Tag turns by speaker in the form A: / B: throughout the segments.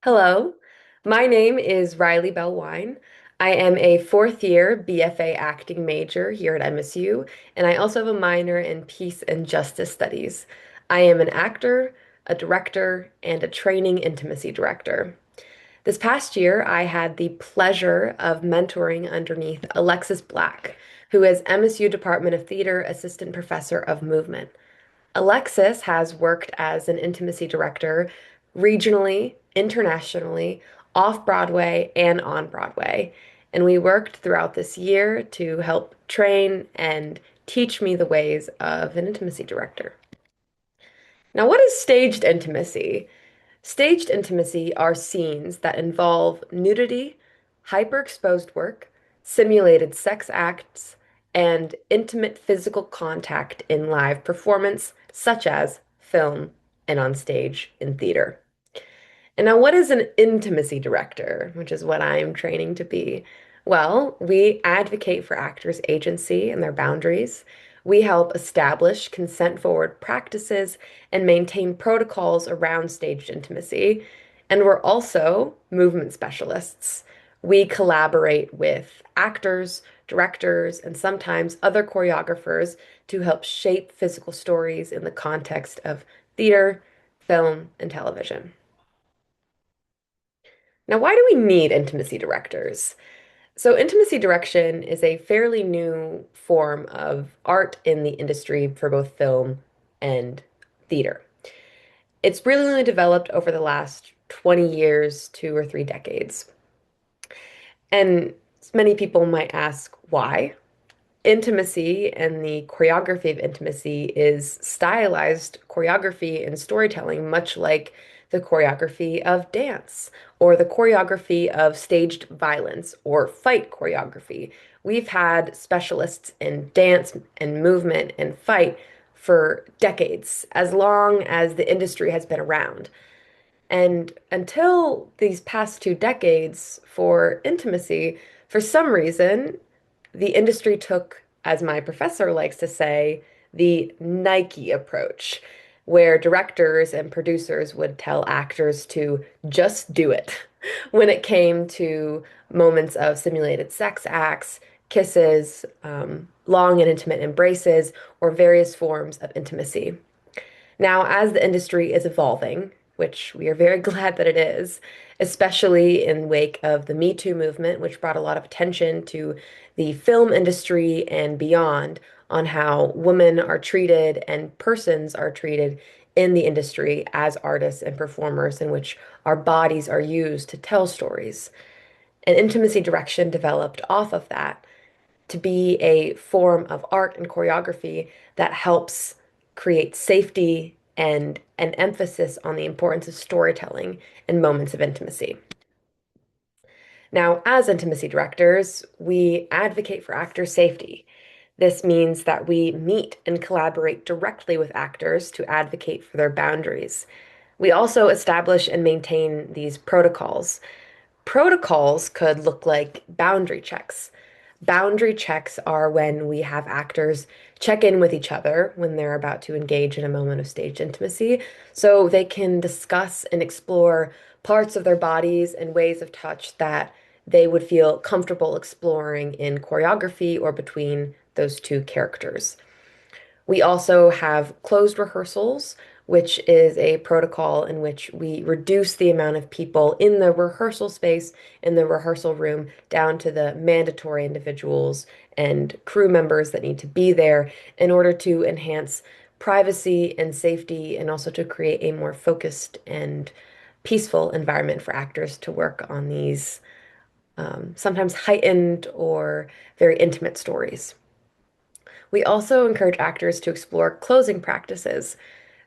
A: Hello, my name is Riley Bellwine. I am a fourth year BFA acting major here at MSU, and I also have a minor in peace and justice studies. I am an actor, a director, and a training intimacy director. This past year, I had the pleasure of mentoring underneath Alexis Black, who is MSU Department of Theater Assistant Professor of Movement. Alexis has worked as an intimacy director regionally, internationally, off Broadway, and on Broadway. And we worked throughout this year to help train and teach me the ways of an intimacy director. Now, what is staged intimacy? Staged intimacy are scenes that involve nudity, hyperexposed work, simulated sex acts, and intimate physical contact in live performance, such as film and on stage in theater. And now, what is an intimacy director, which is what I'm training to be? Well, we advocate for actors' agency and their boundaries. We help establish consent-forward practices and maintain protocols around staged intimacy. And we're also movement specialists. We collaborate with actors, directors, and sometimes other choreographers to help shape physical stories in the context of theater, film, and television. Now, why do we need intimacy directors? So, intimacy direction is a fairly new form of art in the industry for both film and theater. It's really only developed over the last 20 years, 2 or 3 decades. And many people might ask why. Intimacy and the choreography of intimacy is stylized choreography and storytelling, much like the choreography of dance or the choreography of staged violence or fight choreography. We've had specialists in dance and movement and fight for decades, as long as the industry has been around. And until these past 2 decades for intimacy, for some reason, the industry took, as my professor likes to say, the Nike approach, where directors and producers would tell actors to just do it when it came to moments of simulated sex acts, kisses, long and intimate embraces, or various forms of intimacy. Now, as the industry is evolving, which we are very glad that it is, especially in wake of the Me Too movement, which brought a lot of attention to the film industry and beyond on how women are treated and persons are treated in the industry as artists and performers, in which our bodies are used to tell stories. And intimacy direction developed off of that to be a form of art and choreography that helps create safety and an emphasis on the importance of storytelling in moments of intimacy. Now, as intimacy directors, we advocate for actor safety. This means that we meet and collaborate directly with actors to advocate for their boundaries. We also establish and maintain these protocols. Protocols could look like boundary checks. Boundary checks are when we have actors check in with each other when they're about to engage in a moment of staged intimacy so they can discuss and explore parts of their bodies and ways of touch that they would feel comfortable exploring in choreography or between those two characters. We also have closed rehearsals, which is a protocol in which we reduce the amount of people in the rehearsal space, in the rehearsal room, down to the mandatory individuals and crew members that need to be there in order to enhance privacy and safety and also to create a more focused and peaceful environment for actors to work on these sometimes heightened or very intimate stories. We also encourage actors to explore closing practices.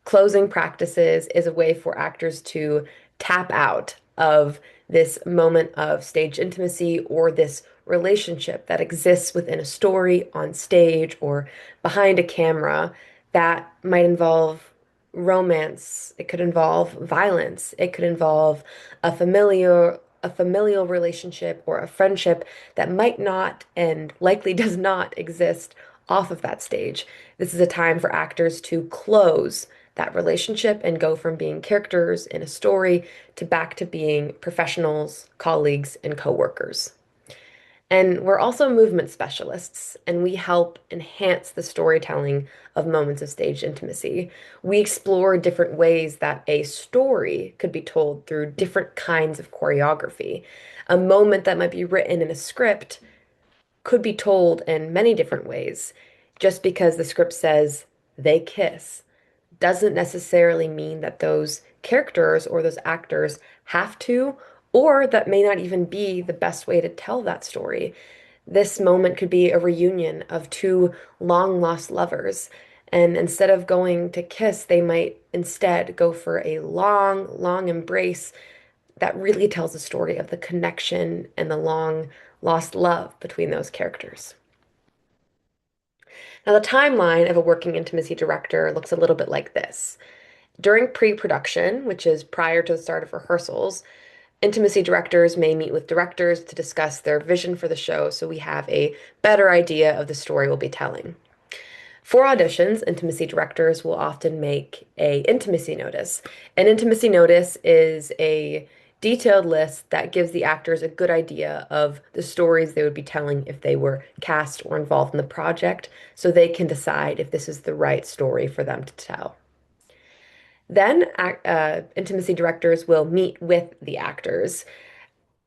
A: Closing practices is a way for actors to tap out of this moment of stage intimacy or this relationship that exists within a story on stage or behind a camera that might involve romance. It could involve violence. It could involve a familial relationship or a friendship that might not and likely does not exist off of that stage. This is a time for actors to close that relationship and go from being characters in a story to back to being professionals, colleagues, and coworkers. And we're also movement specialists, and we help enhance the storytelling of moments of staged intimacy. We explore different ways that a story could be told through different kinds of choreography. A moment that might be written in a script could be told in many different ways. Just because the script says they kiss doesn't necessarily mean that those characters or those actors have to, or that may not even be the best way to tell that story. This moment could be a reunion of two long lost lovers. And instead of going to kiss, they might instead go for a long, long embrace that really tells the story of the connection and the long lost love between those characters. Now, the timeline of a working intimacy director looks a little bit like this. During pre-production, which is prior to the start of rehearsals, intimacy directors may meet with directors to discuss their vision for the show so we have a better idea of the story we'll be telling. For auditions, intimacy directors will often make a intimacy notice. An intimacy notice is a detailed list that gives the actors a good idea of the stories they would be telling if they were cast or involved in the project, so they can decide if this is the right story for them to tell. Then intimacy directors will meet with the actors.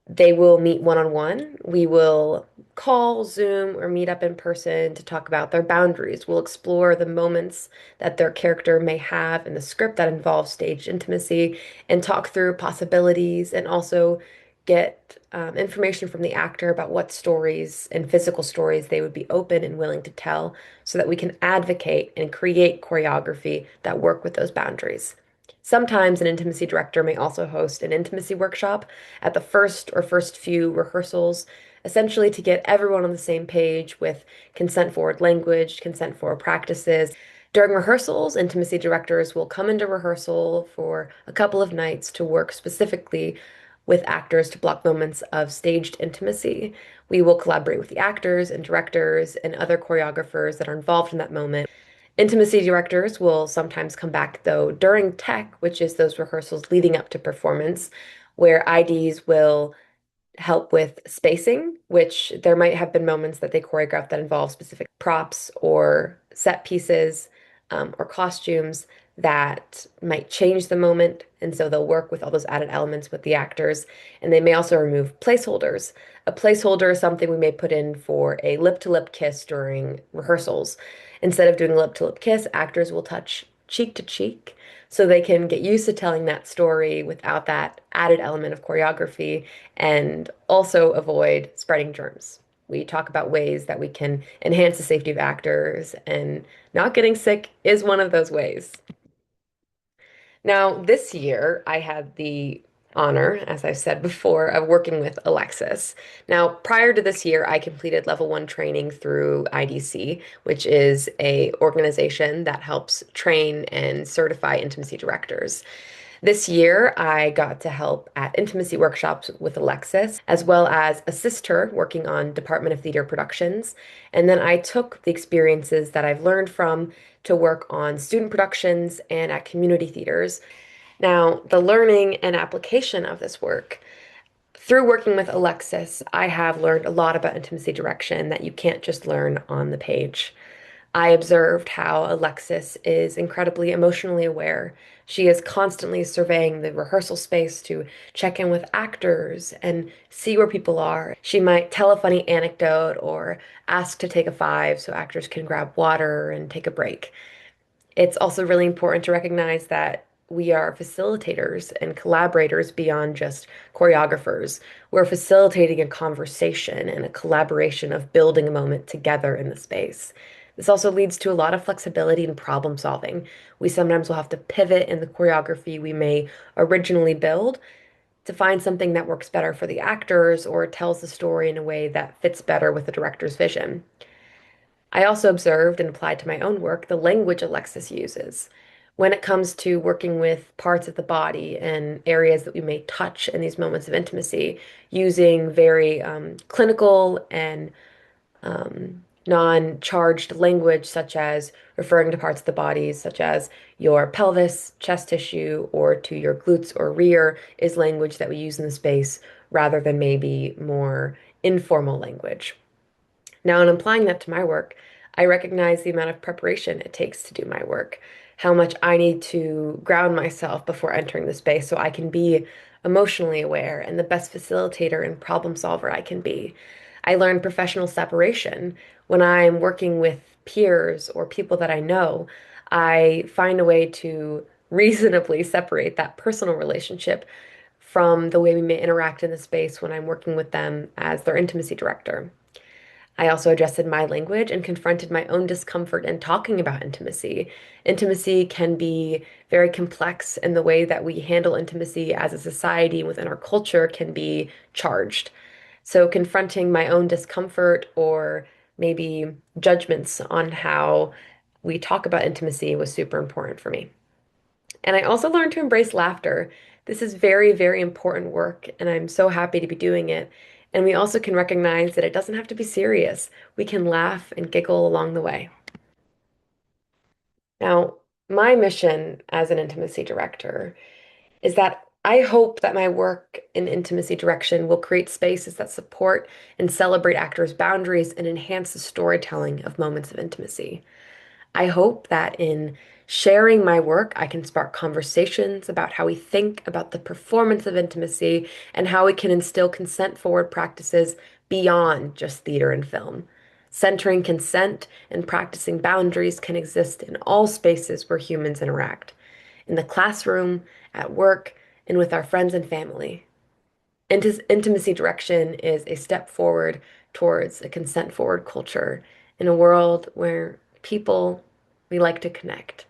A: They will meet one-on-one. We will call, Zoom, or meet up in person to talk about their boundaries. We'll explore the moments that their character may have in the script that involve staged intimacy and talk through possibilities and also get information from the actor about what stories and physical stories they would be open and willing to tell so that we can advocate and create choreography that work with those boundaries. Sometimes an intimacy director may also host an intimacy workshop at the first few rehearsals, essentially to get everyone on the same page with consent forward language, consent forward practices. During rehearsals, intimacy directors will come into rehearsal for a couple of nights to work specifically with actors to block moments of staged intimacy. We will collaborate with the actors and directors and other choreographers that are involved in that moment. Intimacy directors will sometimes come back, though, during tech, which is those rehearsals leading up to performance, where IDs will help with spacing, which there might have been moments that they choreographed that involve specific props or set pieces or costumes that might change the moment. And so they'll work with all those added elements with the actors. And they may also remove placeholders. A placeholder is something we may put in for a lip-to-lip kiss during rehearsals. Instead of doing a lip-to-lip kiss, actors will touch cheek to cheek so they can get used to telling that story without that added element of choreography and also avoid spreading germs. We talk about ways that we can enhance the safety of actors, and not getting sick is one of those ways. Now, this year, I had the honor, as I've said before, of working with Alexis. Now, prior to this year, I completed level one training through IDC, which is a organization that helps train and certify intimacy directors. This year, I got to help at intimacy workshops with Alexis, as well as assist her working on Department of Theater productions. And then I took the experiences that I've learned from to work on student productions and at community theaters. Now, the learning and application of this work, through working with Alexis, I have learned a lot about intimacy direction that you can't just learn on the page. I observed how Alexis is incredibly emotionally aware. She is constantly surveying the rehearsal space to check in with actors and see where people are. She might tell a funny anecdote or ask to take a five so actors can grab water and take a break. It's also really important to recognize that we are facilitators and collaborators beyond just choreographers. We're facilitating a conversation and a collaboration of building a moment together in the space. This also leads to a lot of flexibility and problem solving. We sometimes will have to pivot in the choreography we may originally build to find something that works better for the actors or tells the story in a way that fits better with the director's vision. I also observed and applied to my own work the language Alexis uses. When it comes to working with parts of the body and areas that we may touch in these moments of intimacy, using very clinical and Non-charged language, such as referring to parts of the body, such as your pelvis, chest tissue, or to your glutes or rear, is language that we use in the space rather than maybe more informal language. Now, in applying that to my work, I recognize the amount of preparation it takes to do my work, how much I need to ground myself before entering the space so I can be emotionally aware and the best facilitator and problem solver I can be. I learn professional separation when I'm working with peers or people that I know. I find a way to reasonably separate that personal relationship from the way we may interact in the space when I'm working with them as their intimacy director. I also adjusted my language and confronted my own discomfort in talking about intimacy. Intimacy can be very complex, and the way that we handle intimacy as a society within our culture can be charged. So, confronting my own discomfort or maybe judgments on how we talk about intimacy was super important for me. And I also learned to embrace laughter. This is very, very important work, and I'm so happy to be doing it. And we also can recognize that it doesn't have to be serious. We can laugh and giggle along the way. Now, my mission as an intimacy director is that I hope that my work in intimacy direction will create spaces that support and celebrate actors' boundaries and enhance the storytelling of moments of intimacy. I hope that in sharing my work, I can spark conversations about how we think about the performance of intimacy and how we can instill consent forward practices beyond just theater and film. Centering consent and practicing boundaries can exist in all spaces where humans interact, in the classroom, at work, and with our friends and family. Intimacy direction is a step forward towards a consent forward culture in a world where people, we like to connect.